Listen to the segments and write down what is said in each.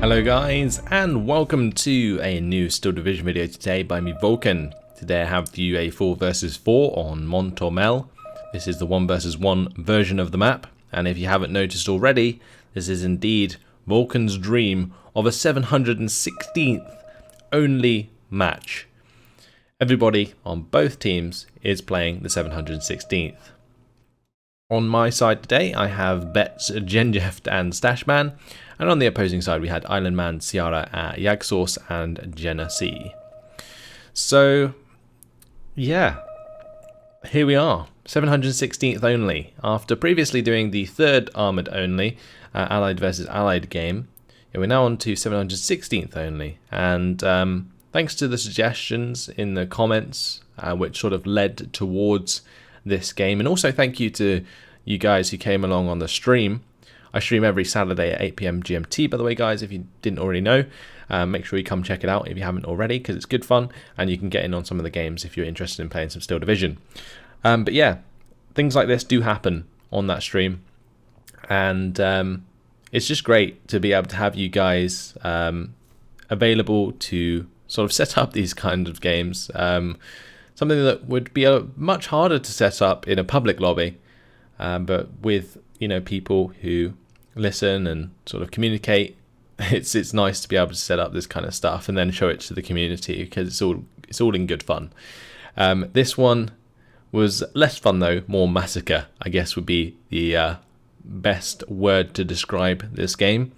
Hello guys, and welcome to a new Steel Division video today by me, Vulcan. Today I have for you a 4 versus 4 on Mont Ormel. This is the 1 versus 1 version of the map, and if you haven't noticed already, this is indeed Vulcan's dream of a 716th only match. Everybody on both teams is playing the 716th. On my side today, I have Bets, Genjeft and Stashman, and on the opposing side we had Islandman, Ciara, Yagsauce and Genesee. So, yeah, here we are, 716th only. After previously doing the 3rd Armoured only, Allied versus Allied game, we're now on to 716th only, and thanks to the suggestions in the comments, which sort of led towards this game, and also thank you to you guys who came along on the stream. I stream every Saturday at 8 PM GMT, by the way guys, if you didn't already know. Make sure you come check it out if you haven't already, because it's good fun, and you can get in on some of the games if you're interested in playing some Steel Division. But yeah, things like this do happen on that stream, and it's just great to be able to have you guys available to sort of set up these kind of games. Something that would be much harder to set up in a public lobby, but with people who listen and sort of communicate, it's nice to be able to set up this kind of stuff and then show it to the community, because it's all in good fun. This one was less fun though, more massacre, I guess would be the best word to describe this game,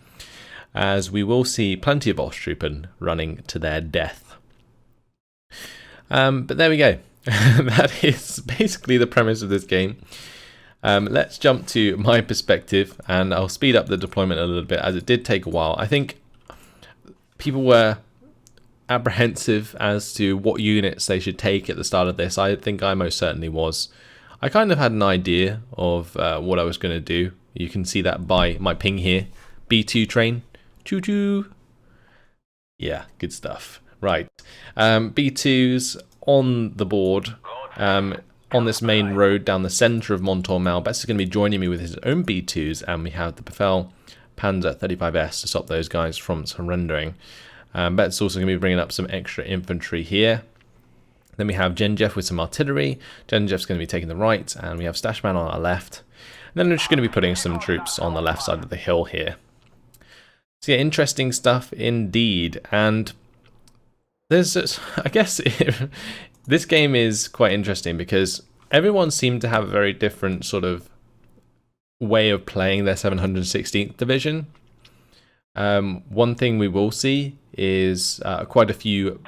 as we will see plenty of Osttruppen running to their death. But there we go. That is basically the premise of this game. Let's jump to my perspective, and I'll speed up the deployment a little bit, as it did take a while. I think people were apprehensive as to what units they should take at the start of this. I think I most certainly was. I kind of had an idea of what I was going to do. You can see that by my ping here. B2 train. Choo-choo. Yeah, good stuff. Right. B2's on the board. On this main road down the centre of Mont Ormel. Bets is going to be joining me with his own B2s, and we have the Befehl Panzer 35S to stop those guys from surrendering. Bets also going to be bringing up some extra infantry here. Then we have Genjeft with some artillery. Genjeft's going to be taking the right, and we have Stashman on our left. And then we're just going to be putting some troops on the left side of the hill here. So yeah, interesting stuff indeed. And there's, I guess, this game is quite interesting because everyone seemed to have a very different sort of way of playing their 716th Division. One thing we will see is quite a few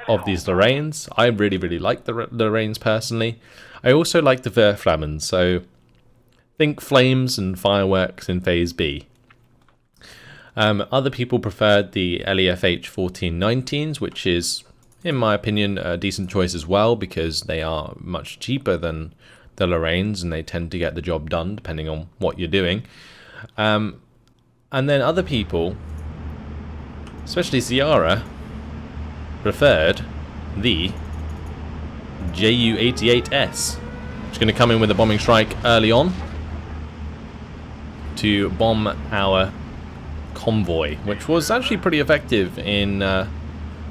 of these Lorraines. I really like the Lorraines personally. I also like the Verflammen, so think flames and fireworks in Phase B. Other people preferred the LEFH 1419s, which is, in my opinion, a decent choice as well, because they are much cheaper than the Lorraines and they tend to get the job done depending on what you're doing. And then other people, especially Ciara, preferred the JU-88S, which is going to come in with a bombing strike early on to bomb our convoy, which was actually pretty effective in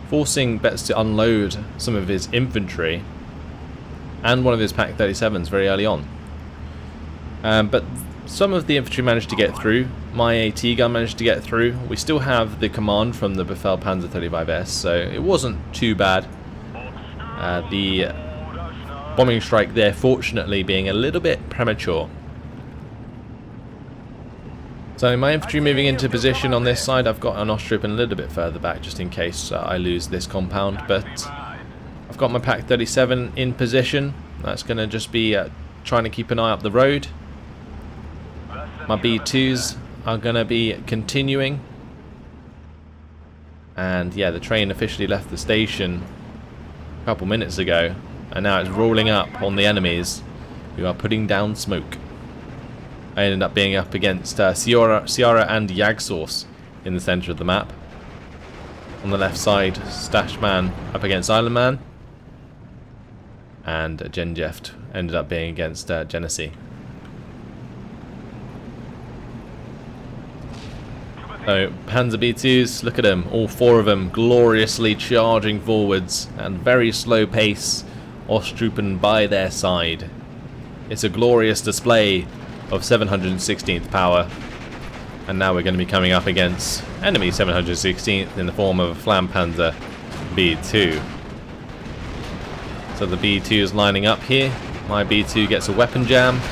forcing Betts to unload some of his infantry and one of his Pak 37s very early on. But some of the infantry managed to get through. My AT gun managed to get through. We still have the command from the Befehl Panzer 35S, so it wasn't too bad. The bombing strike there, fortunately, being a little bit premature. So my infantry moving into position on this side. I've got an Osttruppen a little bit further back just in case I lose this compound, but I've got my Pak 37 in position. That's going to just be trying to keep an eye up the road. My B2s are going to be continuing, and yeah, the train officially left the station a couple minutes ago, and now it's rolling up on the enemies who are putting down smoke. I ended up being up against Ciara and Yagsauce in the centre of the map. On the left side, Stashman up against Islandman, and Genjeft ended up being against Genesee. So Panzer B2s, look at them, all four of them gloriously charging forwards at very slow pace, Osttruppen by their side. It's a glorious display of 716th power. And now we're going to be coming up against enemy 716th in the form of a Flampanzer B2. So the B2 is lining up here. My B2 gets a weapon jam.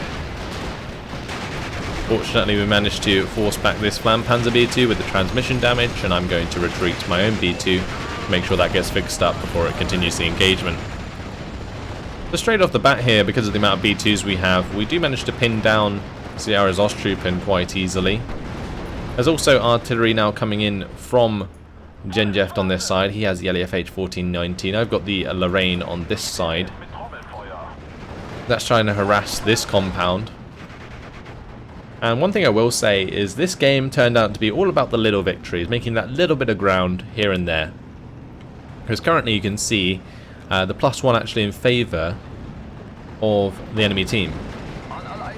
Fortunately, we managed to force back this Flampanzer B2 with the transmission damage, and I'm going to retreat my own B2 to make sure that gets fixed up before it continues the engagement. So straight off the bat here, because of the amount of B2s we have, we do manage to pin down Sierra's Osttruppen quite easily. There's also artillery now coming in from Genjeft on this side. He has the LEFH 1419. I've got the Lorraine on this side. That's trying to harass this compound. And one thing I will say is this game turned out to be all about the little victories, making that little bit of ground here and there. Because currently you can see the +1 actually in favour of the enemy team.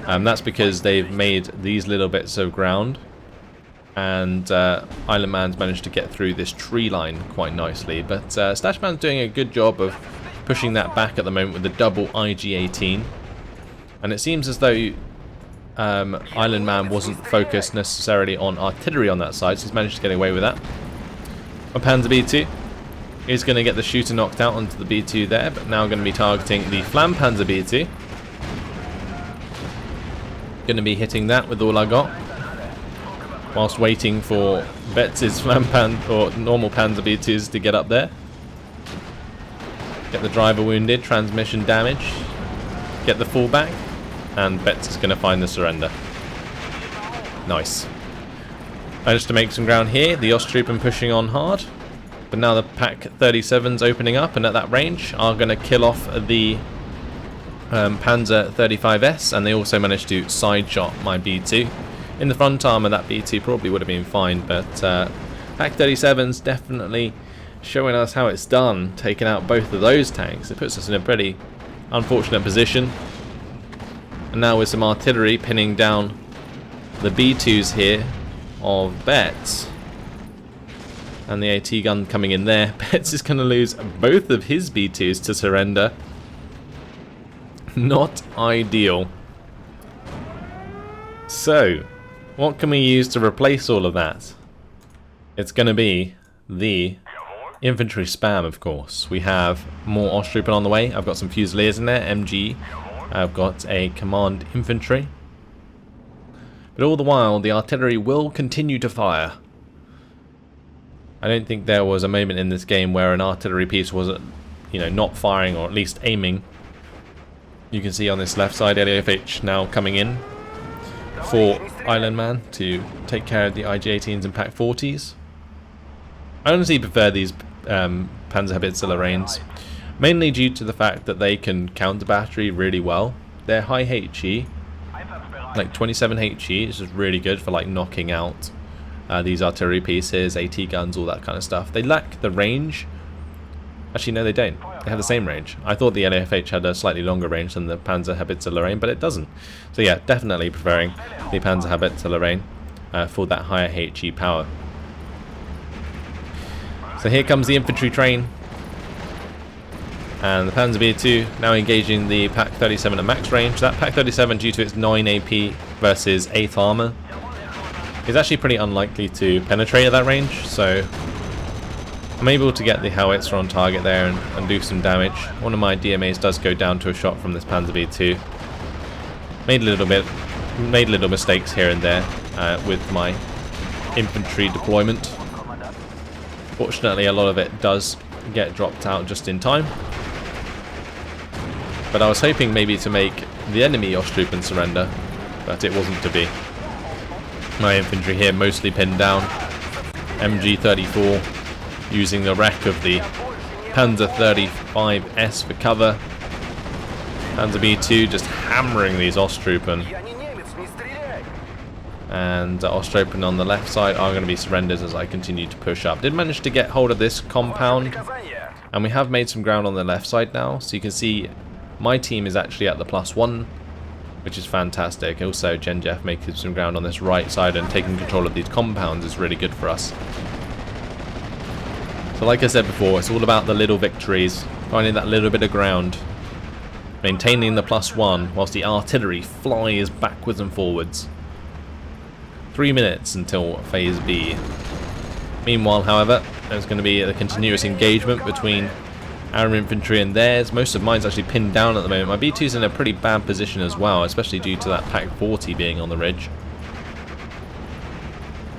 That's because they've made these little bits of ground, and Island Man's managed to get through this tree line quite nicely. But Stashman's doing a good job of pushing that back at the moment with the double IG-18. And it seems as though Island Man wasn't focused necessarily on artillery on that side, so he's managed to get away with that. A Panzer B2 is going to get the shooter knocked out onto the B2 there, but now going to be targeting the Flampanzer B2. Going to be hitting that with all I got, whilst waiting for Betts' or normal Panzer B2s to get up there. Get the driver wounded, transmission damage, get the fallback. And Betts is going to find the surrender. Nice. Managed to make some ground here. The Osttruppen pushing on hard. But now the Pak 37's opening up, and at that range are going to kill off the Panzer 35S. And they also managed to side shot my B2. In the front armor, that B2 probably would have been fine. But Pak 37's definitely showing us how it's done, taking out both of those tanks. It puts us in a pretty unfortunate position. And now with some artillery pinning down the B2s here of Betts. And the AT gun coming in there. Betts is going to lose both of his B2s to surrender. Not ideal. So, what can we use to replace all of that? It's going to be the infantry spam, of course. We have more Osttruppen on the way. I've got some Fusiliers in there, MG. I've got a command infantry. But all the while, the artillery will continue to fire. I don't think there was a moment in this game where an artillery piece was, not firing, or at least aiming. You can see on this left side, LEFH now coming in for Island Man to take care of the IG-18s and Pak 40s. I honestly prefer these Panzerhaubitze Lorraines. Mainly due to the fact that they can counter battery really well. They're high HE, like 27 HE, which is really good for like knocking out these artillery pieces, AT guns, all that kind of stuff. They lack the range. Actually, no, they don't. They have the same range. I thought the LEFH had a slightly longer range than the Panzerhaubitze Lorraine, but it doesn't. So yeah, definitely preferring the Panzerhaubitze Lorraine for that higher HE power. So here comes the infantry train. And the Panzer B2 now engaging the Pak 37 at max range. That Pak 37, due to its 9 AP versus 8 armor, is actually pretty unlikely to penetrate at that range. So I'm able to get the howitzer on target there and do some damage. One of my DMAs does go down to a shot from this Panzer B2. Made little mistakes here and there with my infantry deployment. Fortunately, a lot of it does get dropped out just in time. But I was hoping maybe to make the enemy Osttruppen surrender, but it wasn't to be. My infantry here mostly pinned down. MG34 using the wreck of the Panzer 35S for cover. Panzer B2 just hammering these Osttruppen. And Osttruppen on the left side are going to be surrendered as I continue to push up. Did manage to get hold of this compound, and we have made some ground on the left side now, so you can see my team is actually at the +1 which is fantastic. Also, Genjef making some ground on this right side and taking control of these compounds is really good for us. So like I said before, it's all about the little victories, finding that little bit of ground, maintaining the +1 whilst the artillery flies backwards and forwards. 3 minutes until Phase B. Meanwhile, however, there's going to be a continuous engagement between our infantry and theirs. Most of mine's actually pinned down at the moment. My B2's in a pretty bad position as well, especially due to that Pack 40 being on the ridge.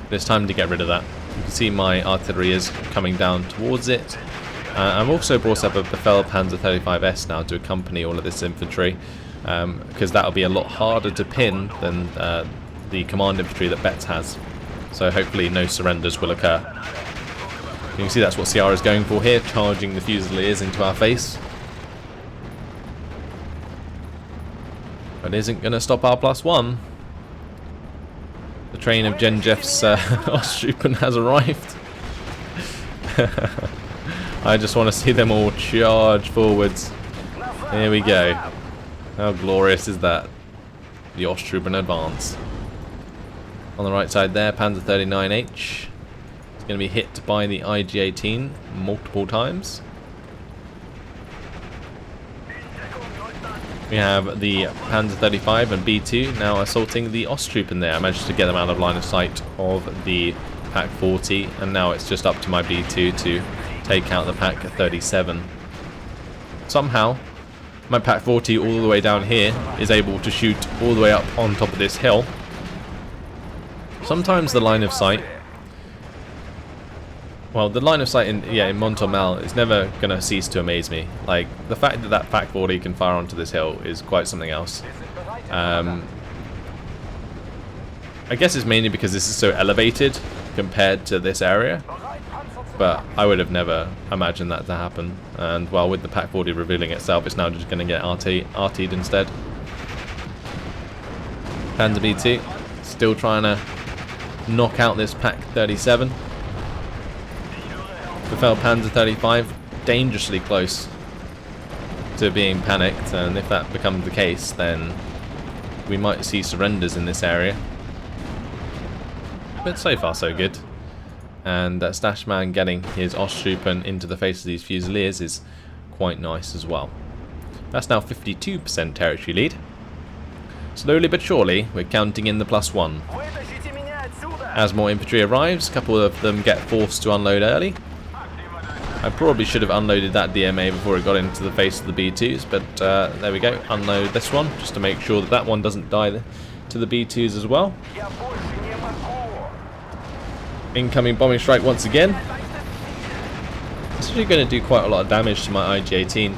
But it's time to get rid of that. You can see my artillery is coming down towards it. I've also brought up a Befehl Panzer 35S now to accompany all of this infantry, because that'll be a lot harder to pin than the command infantry that Betz has. So hopefully no surrenders will occur. You can see that's what Ciara is going for here, charging the Fusiliers into our face. But it isn't going to stop our +1. The train of Genjef's Osttroopen has arrived. I just want to see them all charge forwards. Here we go. How glorious is that? The Osttroopen advance. On the right side there, Panzer 39H is going to be hit by the IG-18 multiple times. We have the Panzer 35 and B2 now assaulting the Osttroopen there. I managed to get them out of line of sight of the Pack 40, and now it's just up to my B2 to take out the Pack 37. Somehow, my Pack 40 all the way down here is able to shoot all the way up on top of this hill. Sometimes the line of sight, well, the line of sight in Mont Ormel is never going to cease to amaze me. Like, the fact that that Pack 40 can fire onto this hill is quite something else. I guess it's mainly because this is so elevated compared to this area, but I would have never imagined that to happen. And well, with the Pack 40 revealing itself, it's now just going to get RT'd instead. Panzer B2 still trying to knock out this Pack 37. Befehl Panzer 35 dangerously close to being panicked, and if that becomes the case, then we might see surrenders in this area. But so far so good. And Stashman getting his Osttroopen into the face of these Fusiliers is quite nice as well. That's now 52% territory lead. Slowly but surely, we're counting in the +1. As more infantry arrives, a couple of them get forced to unload early. I probably should have unloaded that DMA before it got into the face of the B2s, but there we go, unload this one, just to make sure that that one doesn't die to the B2s as well. Incoming bombing strike once again. It's actually going to do quite a lot of damage to my IG-18,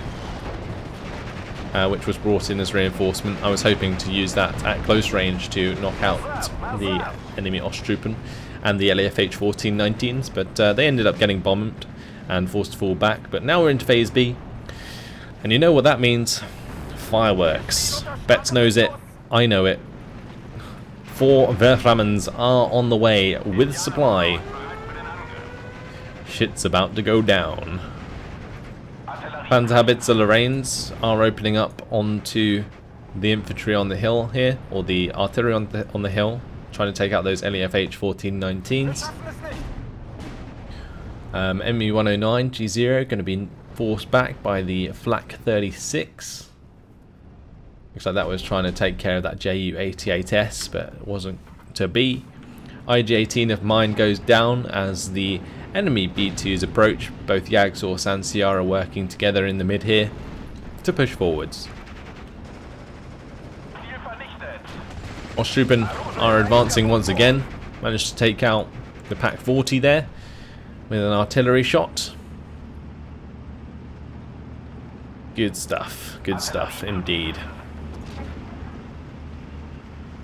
which was brought in as reinforcement. I was hoping to use that at close range to knock out the enemy Osttroopen and the LAFH 1419s, but they ended up getting bombed and forced to fall back. But now we're into Phase B, and you know what that means. Fireworks. Betz knows it, I know it. 4 Verflammens are on the way with supply. Shit's about to go down. Panzerhaubitze Lorraines are opening up onto the infantry on the hill here, or the artillery on the hill, trying to take out those LAFH 1419s. ME109 G0 going to be forced back by the Flak 36. Looks like that was trying to take care of that JU88S, but it wasn't to be. IG-18 of mine goes down as the enemy B2s approach. Both Jagdsource and Ciara working together in the mid here to push forwards. Osttroopen are advancing once again. Managed to take out the Pack 40 there with an artillery shot. Good stuff indeed.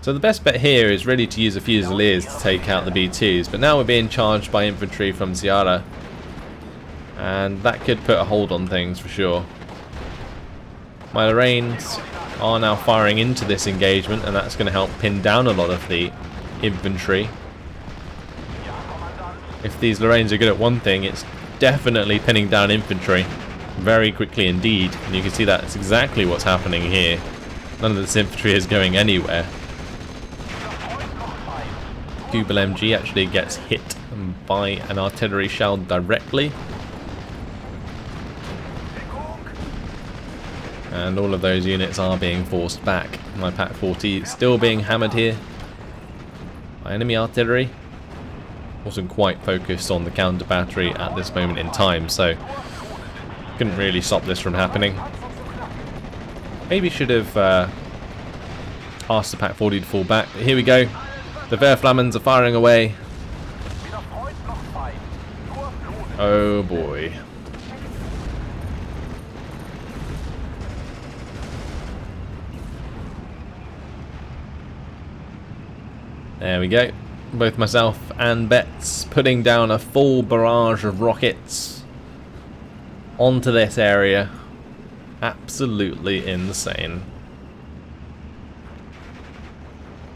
So the best bet here is really to use the Fusiliers to take out the B2s, but now we're being charged by infantry from Ciara, and that could put a hold on things for sure. My Lorraines are now firing into this engagement, and that's going to help pin down a lot of the infantry. If these Lorraines are good at one thing, it's definitely pinning down infantry very quickly indeed, and you can see that's exactly what's happening here. None of this infantry is going anywhere. Kubel MG actually gets hit by an artillery shell directly. And all of those units are being forced back. My Pak 40 is still being hammered here by enemy artillery. Wasn't quite focused on the counter battery at this moment in time, so couldn't really stop this from happening. Maybe should have asked the Pak 40 to fall back. But here we go. The Verflammens are firing away. Oh boy. There we go. Both myself and Betts putting down a full barrage of rockets onto this area. Absolutely insane.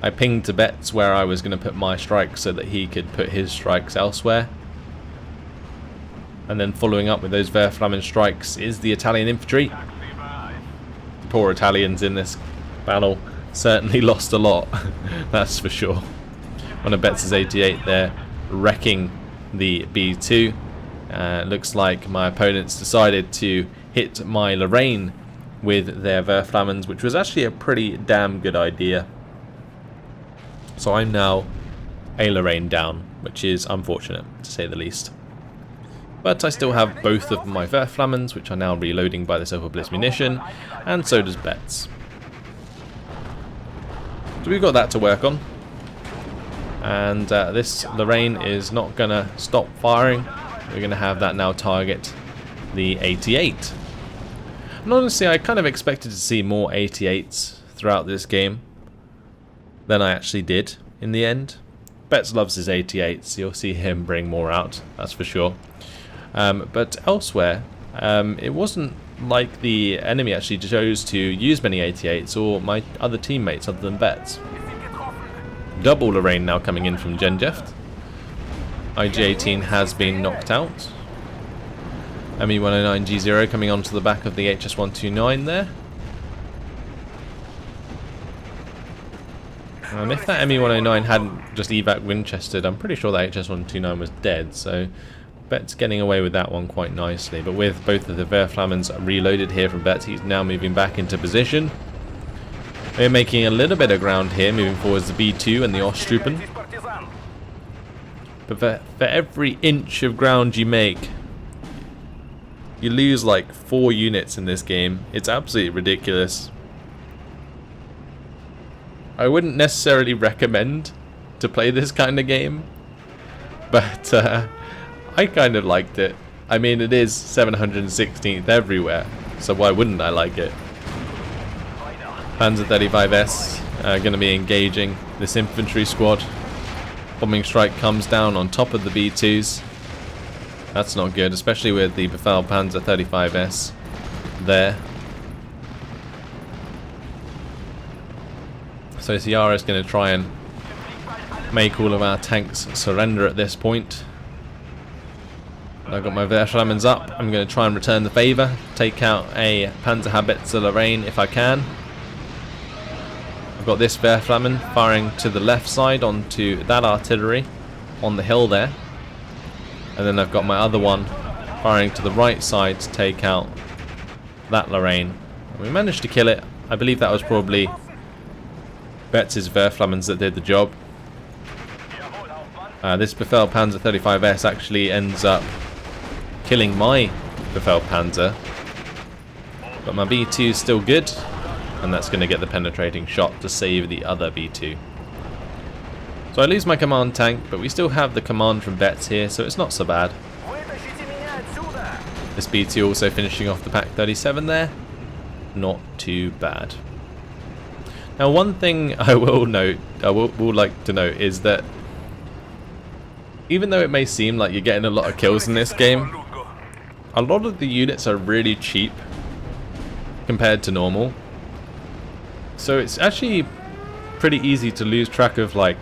I pinged to Betts where I was going to put my strikes so that he could put his strikes elsewhere. And then following up with those Verflammen strikes is the Italian infantry. The poor Italians in this battle certainly lost a lot, that's for sure. One of Betts' 88 there wrecking the B2. Looks like my opponents decided to hit my Lorraine with their Verflammens, which was actually a pretty damn good idea. So I'm now a Lorraine down, which is unfortunate to say the least. But I still have both of my Verflammens, which are now reloading by the Silver Bliss munition, and so does Betts. So we've got that to work on. And this Lorraine is not going to stop firing. We're going to have that now target the 88. And honestly, I kind of expected to see more 88s throughout this game than I actually did in the end. Betts loves his 88s. You'll see him bring more out, that's for sure. But elsewhere, it wasn't like the enemy actually chose to use many 88s or my other teammates other than Betts. Double Lorraine now coming in from Genjeft. IG-18 has been knocked out. ME-109G0 coming onto the back of the HS-129 there. And if that ME-109 hadn't just evac Winchestered, I'm pretty sure that HS-129 was dead, so Betts getting away with that one quite nicely. But with both of the Verflammens reloaded here from Betts, he's now moving back into position. We're making a little bit of ground here, moving forwards the B2 and the Osttroopen. But for every inch of ground you make, you lose like 4 units in this game. It's absolutely ridiculous. I wouldn't necessarily recommend to play this kind of game, but I kind of liked it. I mean, it is 716th everywhere, so why wouldn't I like it? Panzer 35S going to be engaging this infantry squad. Bombing strike comes down on top of the B2s. That's not good, especially with the Befehl Panzer 35S there. So Ciara is going to try and make all of our tanks surrender at this point. I've got my Verflammens up. I'm going to try and return the favour. Take out a Panzerhaubitze Lorraine if I can. I've got this Verflammen firing to the left side onto that artillery on the hill there. And then I've got my other one firing to the right side to take out that Lorraine. We managed to kill it. I believe that was probably Betts' Verflammens that did the job. This Befehl Panzer 35S actually ends up killing my Befehl Panzer. But my B2 is still good. And that's going to get the penetrating shot to save the other B2. So I lose my command tank, but we still have the command from Betts here, so it's not so bad. This B2 also finishing off the Pak 37 there. Not too bad. Now one thing I will note, I will like to note, is that even though it may seem like you're getting a lot of kills in this game, a lot of the units are really cheap compared to normal. So it's actually pretty easy to lose track of like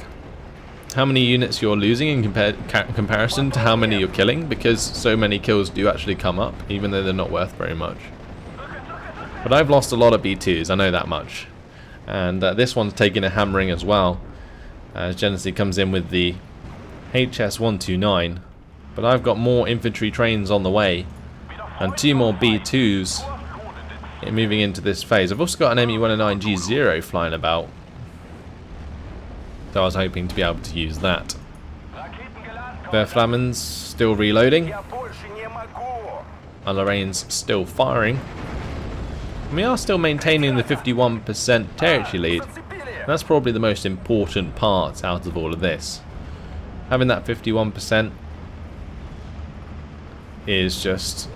how many units you're losing in comparison to how many you're killing, because so many kills do actually come up, even though they're not worth very much. But I've lost a lot of B2s, I know that much. And this one's taking a hammering as well, as Genesee comes in with the HS-129. But I've got more infantry trains on the way, and 2 more B2s moving into this phase. I've also got an ME-109G0 flying about, so I was hoping to be able to use that. Verflammen's still reloading, and Lorraine's still firing. And we are still maintaining the 51% territory lead. That's probably the most important part out of all of this. Having that 51% is just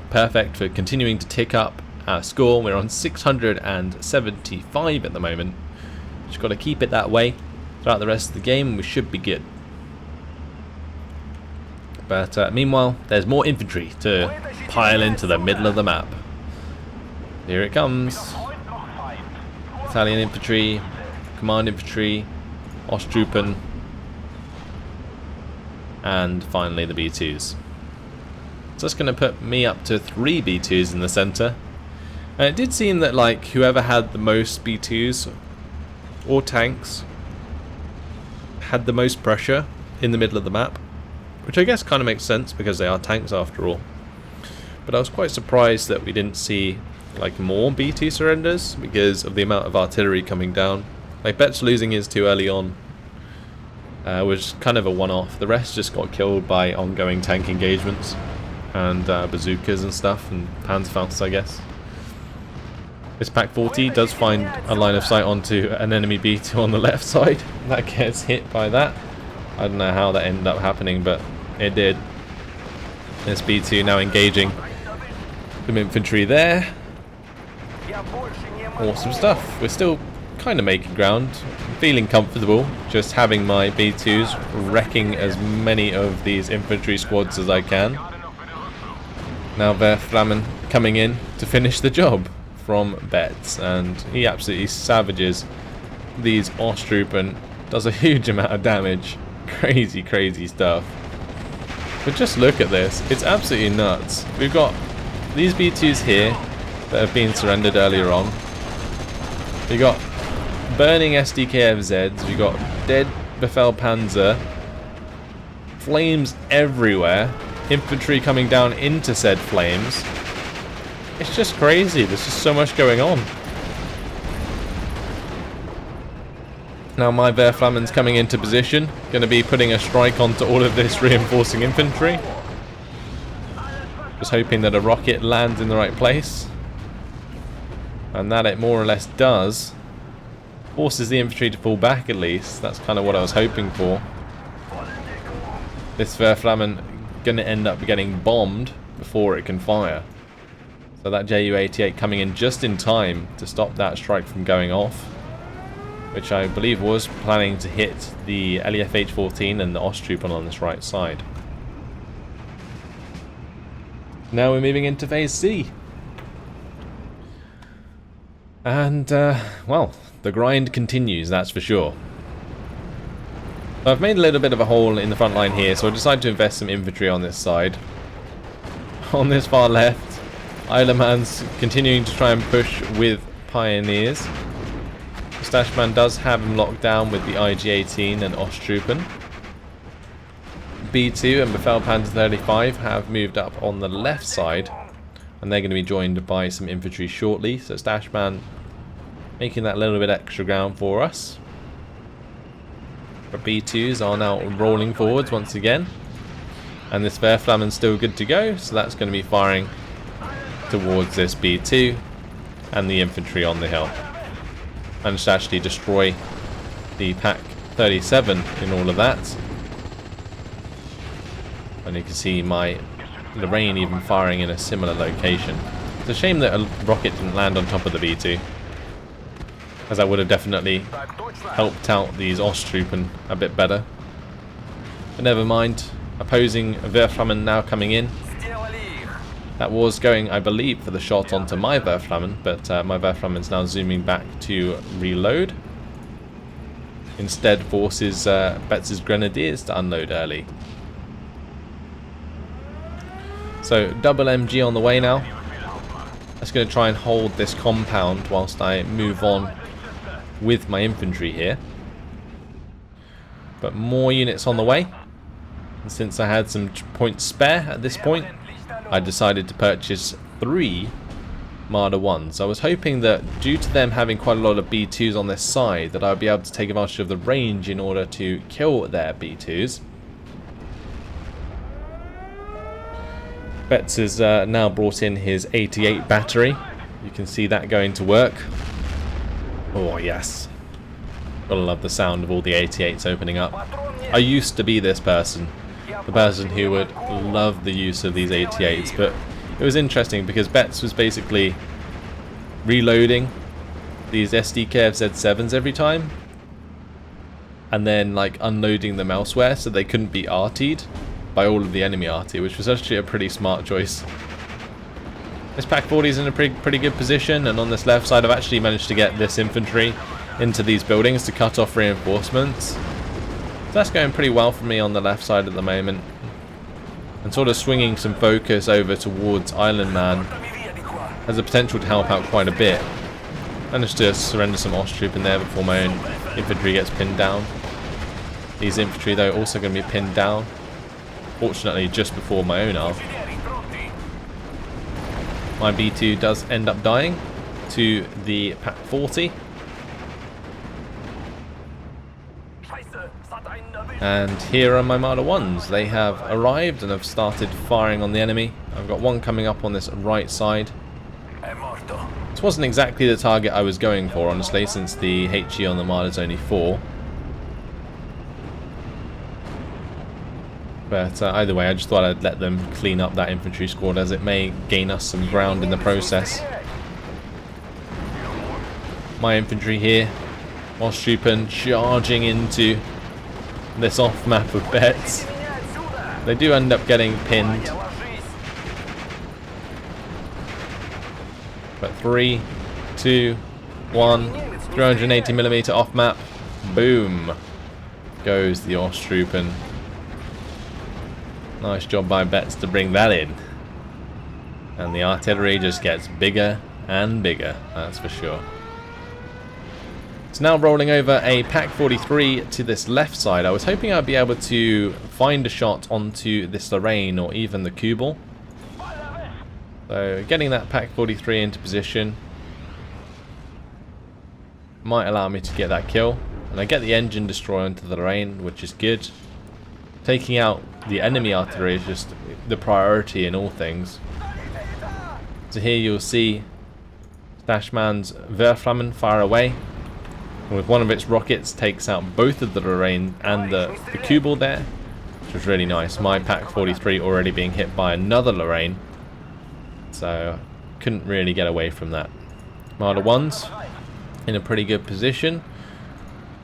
perfect for continuing to tick up our score. We're on 675 at the moment. Just got to keep it that way throughout the rest of the game and we should be good. But meanwhile, there's more infantry to pile into the middle of the map. Here it comes. Italian infantry, command infantry, Osttruppen, and finally the B2s. So that's going to put me up to 3 B2s in the centre. And it did seem that like whoever had the most B2s or tanks had the most pressure in the middle of the map, which I guess kind of makes sense because they are tanks after all. But I was quite surprised that we didn't see like more B2 surrenders because of the amount of artillery coming down. Like Betts losing his too early on was kind of a one-off. The rest just got killed by ongoing tank engagements and bazookas and stuff and Panzerfaust, I guess. This Pack 40 does find a line of sight onto an enemy B2 on the left side. That gets hit by that. I don't know how that ended up happening, but it did. This B2 now engaging some infantry there. Awesome stuff. We're still kind of making ground. I'm feeling comfortable just having my B2s wrecking as many of these infantry squads as I can. Now Verflammen coming in to finish the job from Betts, and he absolutely savages these Osttruppen. Does a huge amount of damage. Crazy, crazy stuff. But just look at this. It's absolutely nuts. We've got these B2s here that have been surrendered earlier on. We've got burning SDKFZs. We've got dead Befehlpanzer. Flames everywhere. Infantry coming down into said flames. It's just crazy. There's just so much going on. Now my Verflammen's coming into position. Going to be putting a strike onto all of this reinforcing infantry. Just hoping that a rocket lands in the right place. And that it more or less does. Forces the infantry to pull back at least. That's kind of what I was hoping for. This Verflammen going to end up getting bombed before it can fire. So that Ju-88 coming in just in time to stop that strike from going off, which I believe was planning to hit the LEF-H14 and the Osttruppen on this right side. Now we're moving into Phase C. And, well, the grind continues, that's for sure. So I've made a little bit of a hole in the front line here, so I decided to invest some infantry on this side. On this far left, Eilerman's continuing to try and push with Pioneers. Stashman does have him locked down with the IG-18 and Osttruppen. B2 and Befehlpanzer 35 have moved up on the left side, and they're going to be joined by some infantry shortly. So Stashman making that little bit extra ground for us. But B2s are now rolling forwards once again, and this Verflammen's still good to go, so that's going to be firing towards this B2 and the infantry on the hill. Managed to actually destroy the Pack 37 in all of that. And you can see my Lorraine even firing in a similar location. It's a shame that a rocket didn't land on top of the B2, as that would have definitely helped out these Osttruppen a bit better. But never mind. Opposing Verflammen now coming in. That was going, I believe, for the shot onto my Verflammen, but my Verflammen's now zooming back to reload. Instead forces Betts' Grenadiers to unload early. So double MG on the way now. That's going to try and hold this compound whilst I move on with my infantry here. But more units on the way. And since I had some points spare at this point, I decided to purchase 3 Marder 1s. I was hoping that due to them having quite a lot of B2s on this side, that I would be able to take advantage of the range in order to kill their B2s. Betts has now brought in his 88 battery. You can see that going to work. Oh yes. Gotta love the sound of all the 88s opening up. I used to be this person. The person who would love the use of these 88s, but it was interesting because Betts was basically reloading these SDKF Z7s every time and then like unloading them elsewhere so they couldn't be RT'd by all of the enemy RT, which was actually a pretty smart choice. This Pack 40 is in a pretty good position, and on this left side I've actually managed to get this infantry into these buildings to cut off reinforcements. So that's going pretty well for me on the left side at the moment. And sort of swinging some focus over towards Island Man has the potential to help out quite a bit. Managed to surrender some Osttroop in there before my own infantry gets pinned down. These infantry though also going to be pinned down. Fortunately just before my own are. My B2 does end up dying to the Pack 40. And here are my Marder 1s. They have arrived and have started firing on the enemy. I've got one coming up on this right side. This wasn't exactly the target I was going for, honestly, since the HE on the Marder is only 4. But either way, I just thought I'd let them clean up that infantry squad, as it may gain us some ground in the process. My infantry here, Osttroop charging into this off map of Betts. They do end up getting pinned. But 3, 2, 1, 380mm off map. Boom. Goes the Osttroop. Nice job by Betts to bring that in. And the artillery just gets bigger and bigger, that's for sure. It's now rolling over a Pack 43 to this left side. I was hoping I'd be able to find a shot onto this Lorraine or even the Kubel. So getting that Pack 43 into position might allow me to get that kill. And I get the engine destroyer into the Lorraine, which is good. Taking out the enemy artillery is just the priority in all things. So here you'll see Stashman's Verflammen fire away. And with one of its rockets takes out both of the Lorraine and the Kubel there, which was really nice. My Pack 43 already being hit by another Lorraine, so couldn't really get away from that. Marder 1s in a pretty good position.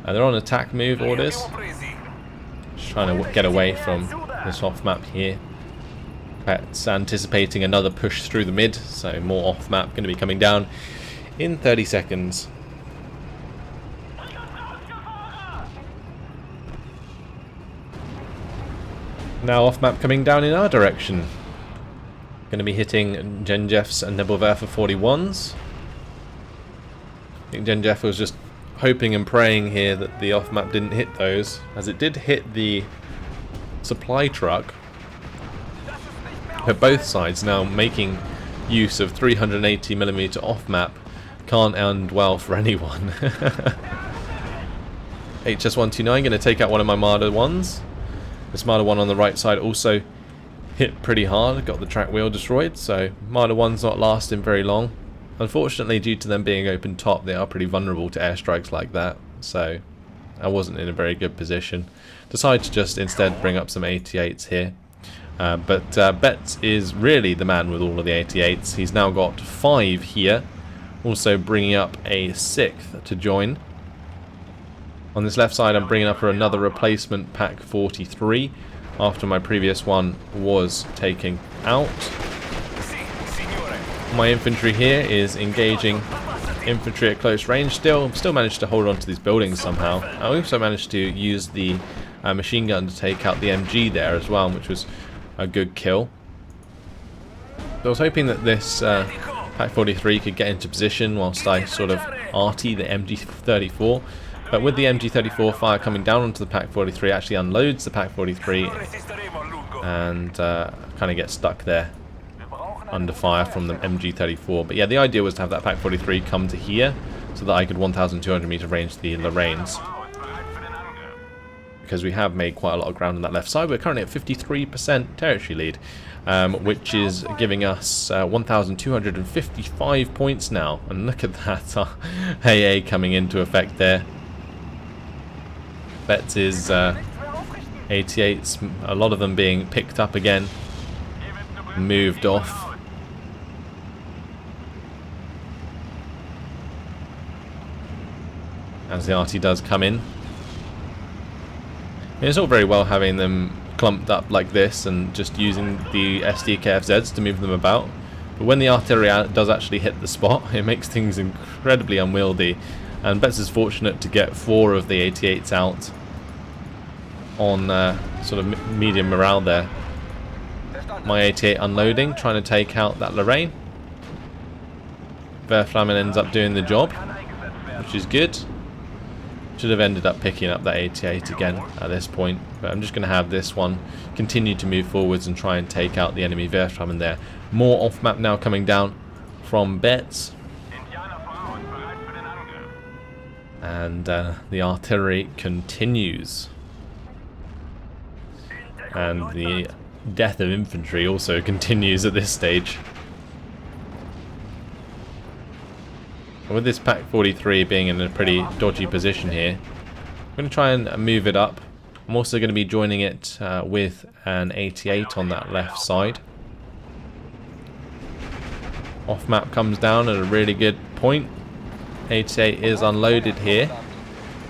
They're on attack move orders. Just trying to get away from this off map here. It's anticipating another push through the mid, so more off map going to be coming down in 30 seconds. Now off map coming down in our direction. Going to be hitting Genjeff's and Nebelwerfer 41s. I think Genjeff was just hoping and praying here that the off map didn't hit those, as it did hit the supply truck. But both sides now making use of 380mm off map can't end well for anyone. HS129 going to take out one of my Marder 1s. This Marder 1 on the right side also hit pretty hard, got the track wheel destroyed, so Marder 1's not lasting very long. Unfortunately, due to them being open top, they are pretty vulnerable to airstrikes like that, so I wasn't in a very good position. Decided to just instead bring up some 88s here. But Betts is really the man with all of the 88s. He's now got 5 here, also bringing up a 6th to join. On this left side, I'm bringing up for another replacement Pack 43 after my previous one was taken out. My infantry here is engaging infantry at close range. Still managed to hold on to these buildings somehow. I also managed to use the machine gun to take out the MG there as well, which was a good kill. So I was hoping that this Pack 43 could get into position whilst I sort of arty the MG34. But with the MG34 fire coming down onto the Pack 43, it actually unloads the Pack 43 and kind of gets stuck there under fire from the MG34. But yeah, the idea was to have that Pack 43 come to here so that I could 1,200 meter range the Lorraines. Because we have made quite a lot of ground on that left side. We're currently at 53% territory lead, which is giving us 1,255 points now. And look at that, AA coming into effect there. Betts' 88s, a lot of them being picked up again, moved off. As the RT does come in. It's all very well having them clumped up like this and just using the SDKFZs to move them about, but when the artillery does actually hit the spot, it makes things incredibly unwieldy. And Betts is fortunate to get 4 of the 88s out on sort of medium morale there. My 88 unloading, trying to take out that Lorraine. Verflammen ends up doing the job, which is good. Should have ended up picking up that 88 again at this point, but I'm just going to have this one continue to move forwards and try and take out the enemy Verflammen there. More off map now coming down from Betts. And the artillery continues. And the death of infantry also continues at this stage. With this Pack 43 being in a pretty dodgy position here, I'm going to try and move it up. I'm also going to be joining it with an 88 on that left side. Off map comes down at a really good point. 88 is unloaded here.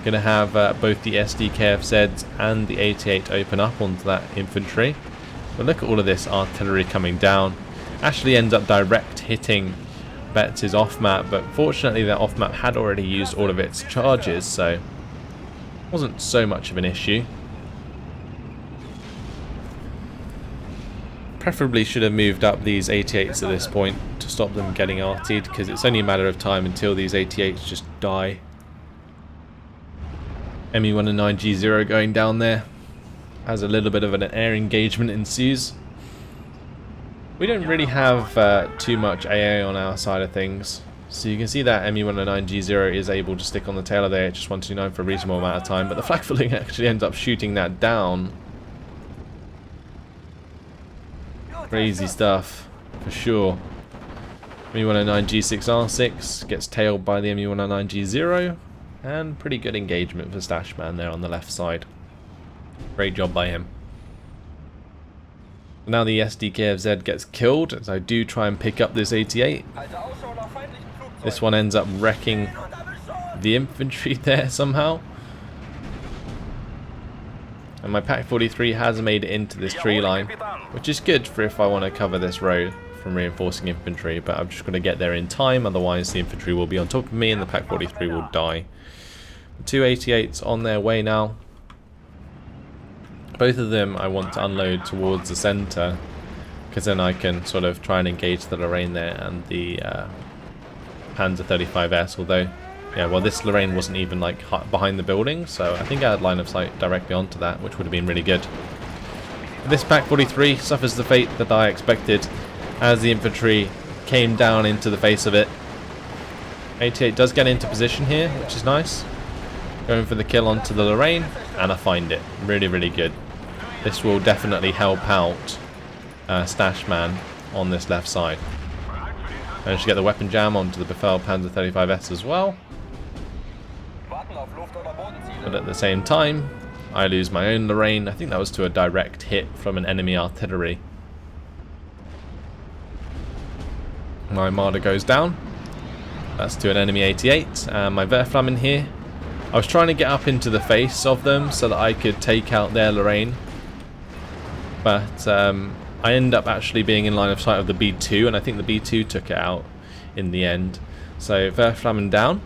Going to have both the SDKFZs and the 88 open up onto that infantry. But look at all of this artillery coming down. Actually ends up direct hitting Betts' off map, but fortunately that off map had already used all of its charges, so it wasn't so much of an issue. Preferably should have moved up these 88s at this point to stop them getting artied, because it's only a matter of time until these 88s just die. ME109G0 going down there as a little bit of an air engagement ensues. We don't really have too much AA on our side of things, so you can see that ME109G0 is able to stick on the tail of the HS129 for a reasonable amount of time, but the flak filling actually ends up shooting that down. Crazy stuff, for sure. ME109G6R6 gets tailed by the ME109G0, and pretty good engagement for Stashman there on the left side. Great job by him. Now the SDKFZ gets killed, as I do try and pick up this 88. This one ends up wrecking the infantry there somehow. And my Pack 43 has made it into this tree line, which is good for if I want to cover this road from reinforcing infantry, but I'm just going to get there in time, otherwise the infantry will be on top of me and the Pack 43 will die. The 2 88s on their way now. Both of them I want to unload towards the centre, because then I can sort of try and engage the Lorraine there and the Panzer 35S, although, yeah, well, this Lorraine wasn't even like behind the building, so I think I had line of sight directly onto that, which would have been really good. This Pack 43 suffers the fate that I expected as the infantry came down into the face of it. 88 does get into position here, which is nice. Going for the kill onto the Lorraine, and I find it. Really, really good. This will definitely help out Stashman on this left side. Managed to get the weapon jam onto the Befehl Panzer 35S as well. But at the same time, I lose my own Lorraine. I think that was to a direct hit from an enemy artillery. My Armada goes down. That's to an enemy 88. My Verflammen here. I was trying to get up into the face of them so that I could take out their Lorraine. But I ended up actually being in line of sight of the B2, and I think the B2 took it out in the end. So Verflammen down,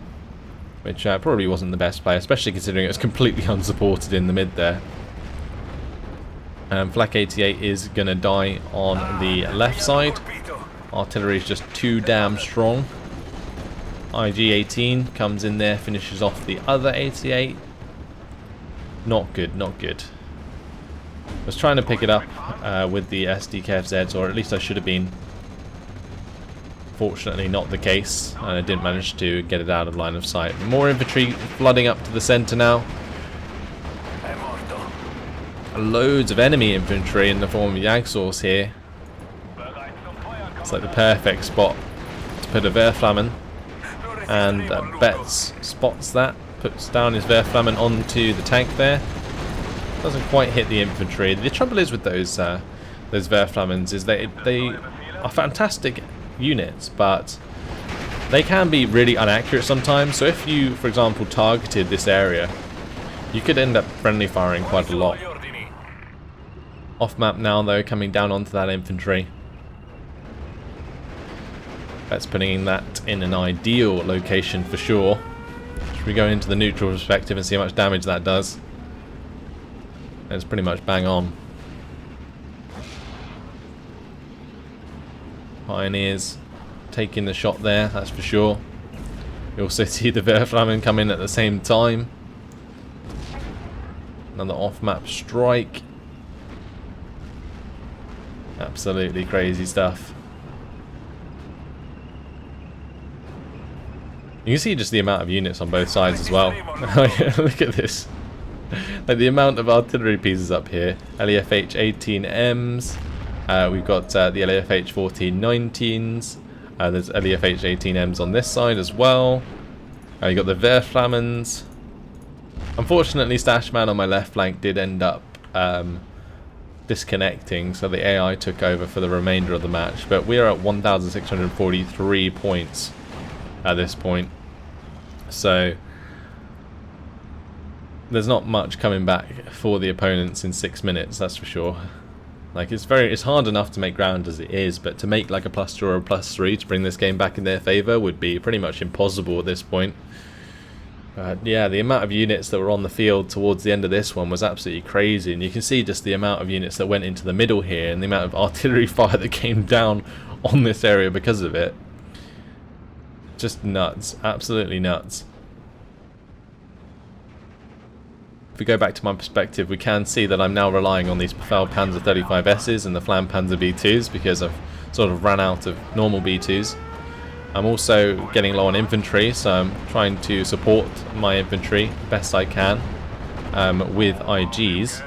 which probably wasn't the best play, especially considering it was completely unsupported in the mid there. Flak 88 is going to die on the left side. Artillery is just too damn strong. IG-18 comes in there, finishes off the other 88. Not good, not good. I was trying to pick it up with the SDKFZs, or at least I should have been. Fortunately not the case, and I didn't manage to get it out of line of sight. More infantry flooding up to the centre now. Loads of enemy infantry in the form of Jagdsaws here. It's like the perfect spot to put a Wehrflammen, and Betts spots that, puts down his Wehrflammen onto the tank there. Doesn't quite hit the infantry. The trouble is with those Wehrflammens is they are fantastic units, but they can be really inaccurate sometimes. So if you, for example, targeted this area, you could end up friendly firing quite a lot. Off map now though, coming down onto that infantry. That's putting that in an ideal location for sure. Should we go into the neutral perspective and see how much damage that does? It's pretty much bang on. Pioneers taking the shot there, that's for sure. You also see the Wehrflammen come in at the same time. Another off-map strike. Absolutely crazy stuff. You can see just the amount of units on both sides as well. Look at this. Like the amount of artillery pieces up here. LEFH 18Ms. We've got the LEFH 1419s. There's LEFH 18Ms on this side as well. You've got the Wehrflammens. Unfortunately, Stashman on my left flank did end up disconnecting, so the AI took over for the remainder of the match. But we are at 1,643 points at this point. So there's not much coming back for the opponents in 6 minutes, that's for sure. Like it's hard enough to make ground as it is, but to make like a +2 or a +3 to bring this game back in their favour would be pretty much impossible at this point. But yeah, the amount of units that were on the field towards the end of this one was absolutely crazy, and you can see just the amount of units that went into the middle here and the amount of artillery fire that came down on this area because of it. Just nuts, absolutely nuts. If we go back to my perspective, we can see that I'm now relying on these Befehl Panzer 35Ss and the Flam Panzer B2s because I've sort of run out of normal B2s. I'm also getting low on infantry, so I'm trying to support my infantry best I can with IGs.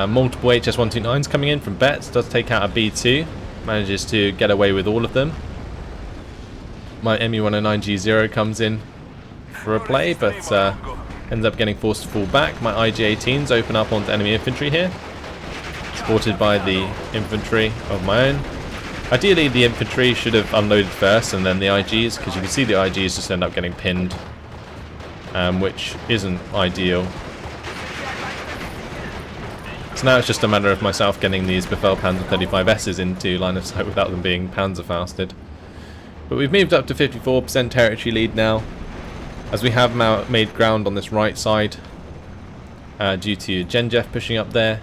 Multiple HS129s coming in from Betts, does take out a B2, manages to get away with all of them. My ME109G0 comes in for a play, but ends up getting forced to fall back. My IG-18s open up onto enemy infantry here, supported by the infantry of my own. Ideally, the infantry should have unloaded first and then the IGs, because you can see the IGs just end up getting pinned, which isn't ideal. So now it's just a matter of myself getting these Befehl Panzer 35Ss into line of sight without them being panzerfausted. But we've moved up to 54% territory lead now, as we have now made ground on this right side due to Genjeff pushing up there,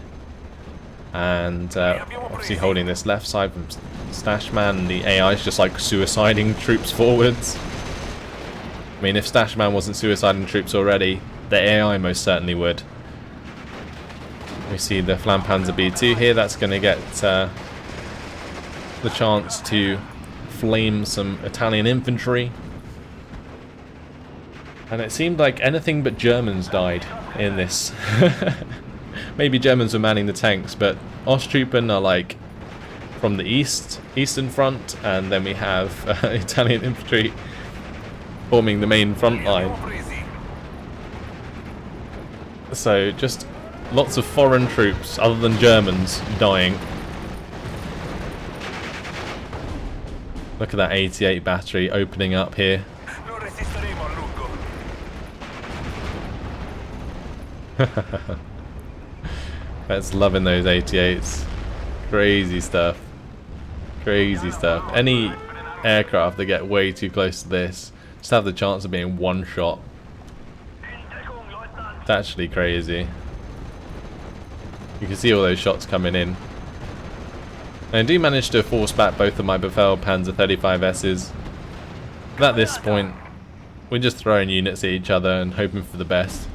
and obviously holding this left side from Stashman. The AI is just like suiciding troops forwards. I mean, if Stashman wasn't suiciding troops already, the AI most certainly would. We see the Flam Panzer B2 here, that's going to get the chance to flame some Italian infantry. And it seemed like anything but Germans died in this. Maybe Germans were manning the tanks, but Osttruppen are like from the eastern front, and then we have Italian infantry forming the main front line. So just lots of foreign troops other than Germans dying. Look at that 88 battery opening up here. That's loving those 88s. Crazy stuff. Crazy stuff. Any aircraft that get way too close to this just have the chance of being one shot. It's actually crazy. You can see all those shots coming in. I do manage to force back both of my Befehl Panzer 35Ss. But at this point, we're just throwing units at each other and hoping for the best.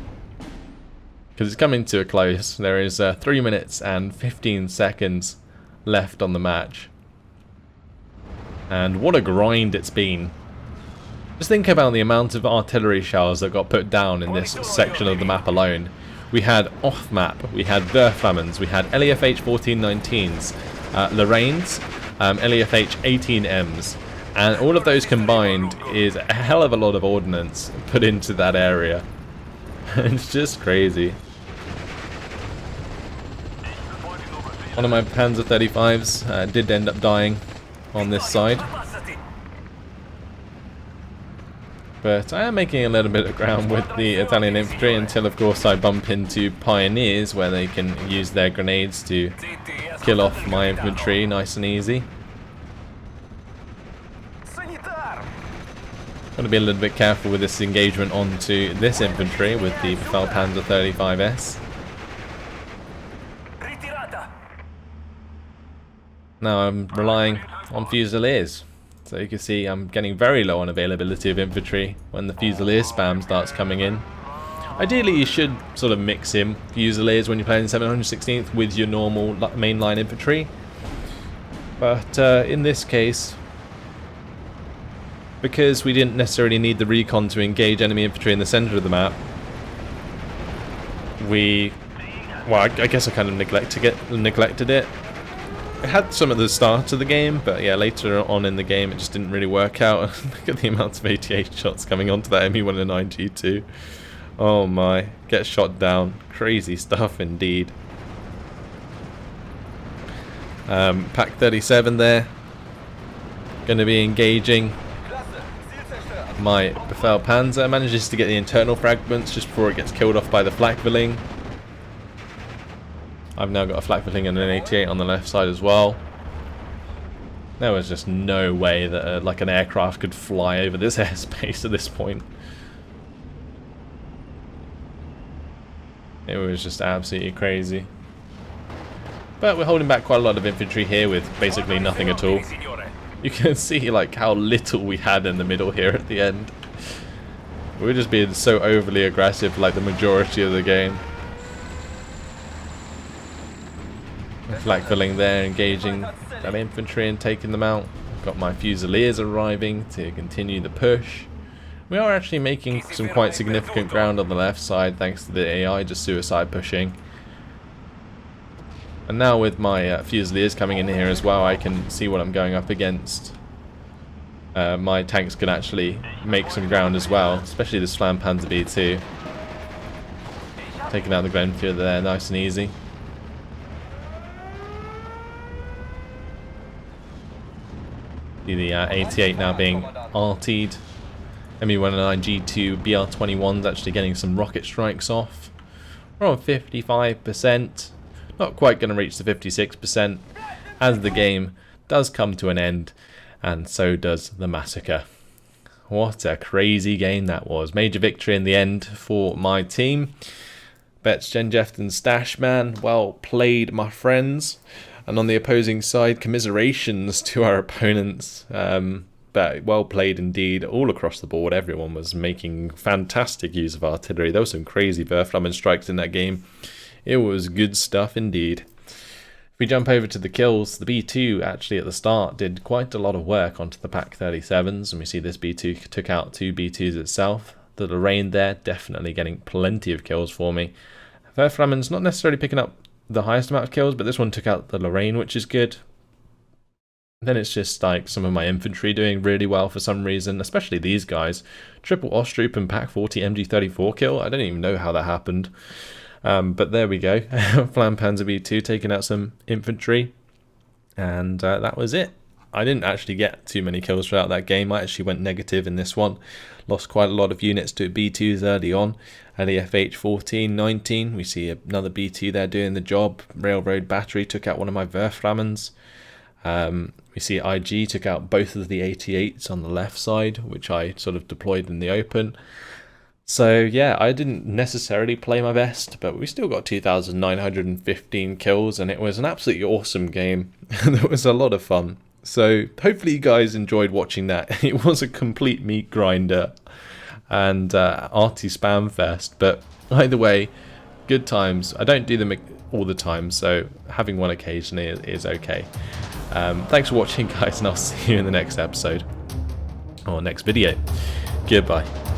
Because it's coming to a close. There is 3 minutes and 15 seconds left on the match. And what a grind it's been. Just think about the amount of artillery shells that got put down in this section of the map alone. We had off-map, we had Werflammens, we had LEFH 1419s, Lorraines, LEFH 18Ms, and all of those combined is a hell of a lot of ordnance put into that area. It's just crazy. One of my Panzer 35s did end up dying on this side. But I am making a little bit of ground with the Italian infantry until, of course, I bump into pioneers where they can use their grenades to kill off my infantry nice and easy. Got to be a little bit careful with this engagement onto this infantry with the Befehl Panzer 35S. Now I'm relying on Fusiliers. So you can see I'm getting very low on availability of infantry when the Fusilier spam starts coming in. Ideally you should sort of mix in Fusiliers when you're playing 716th with your normal mainline infantry. But in this case, because we didn't necessarily need the recon to engage enemy infantry in the centre of the map, well, I guess I kind of neglected it. It had some at the start of the game, but yeah, later on in the game it just didn't really work out. Look at the amount of 88 shots coming onto that Me-109G2. Oh my, get shot down. Crazy stuff indeed. Pack 37 there. Going to be engaging my Befehl Panzer. Manages to get the internal fragments just before it gets killed off by the Flakvilling. I've now got a Flakvilling and an 88 on the left side as well. There was just no way that like an aircraft could fly over this airspace at this point. It was just absolutely crazy. But we're holding back quite a lot of infantry here with basically nothing at all. You can see like how little we had in the middle here at the end. We were just being so overly aggressive like the majority of the game. Flakvilling there, engaging that infantry and taking them out. Got my Fusiliers arriving to continue the push. We are actually making some quite significant ground on the left side thanks to the AI just suicide pushing. And now with my Fusiliers coming in here as well, I can see what I'm going up against. My tanks can actually make some ground as well, especially this Flam Panzer B2. Taking out the Grenadier there, nice and easy. See the 88 now being RT'd. Me-109G2 BR-21's actually getting some rocket strikes off. We're on 55%. Not quite going to reach the 56% as the game does come to an end, and so does the massacre. What a crazy game that was. Major victory in the end for my team. Betts, Genjeft and Stashman, well played my friends. And on the opposing side, commiserations to our opponents. But well played indeed, all across the board. Everyone was making fantastic use of artillery. There were some crazy Werflammen strikes in that game. It was good stuff indeed. If we jump over to the kills, the B2 actually at the start did quite a lot of work onto the Pack 37s. And we see this B2 took out 2 B2s itself. The Lorraine there definitely getting plenty of kills for me. Werflammen's not necessarily picking up the highest amount of kills, but this one took out the Lorraine, which is good. Then it's just like some of my infantry doing really well for some reason, especially these guys. Triple Ostroop and Pack 40 MG34 kill. I don't even know how that happened. But there we go. Flam Panzer B2 taking out some infantry. And that was it. I didn't actually get too many kills throughout that game. I actually went negative in this one. Lost quite a lot of units to B2s early on. LEFH 1419. We see another B2 there doing the job. Railroad Battery took out one of my Werflammens. We see IG took out both of the 88s on the left side, which I sort of deployed in the open. So yeah, I didn't necessarily play my best, but we still got 2,915 kills, and it was an absolutely awesome game. It was a lot of fun. So hopefully you guys enjoyed watching that. It was a complete meat grinder and arty spam fest, but either way, good times. I don't do them all the time, so having one occasionally is okay. Thanks for watching, guys, and I'll see you in the next episode or next video. Goodbye.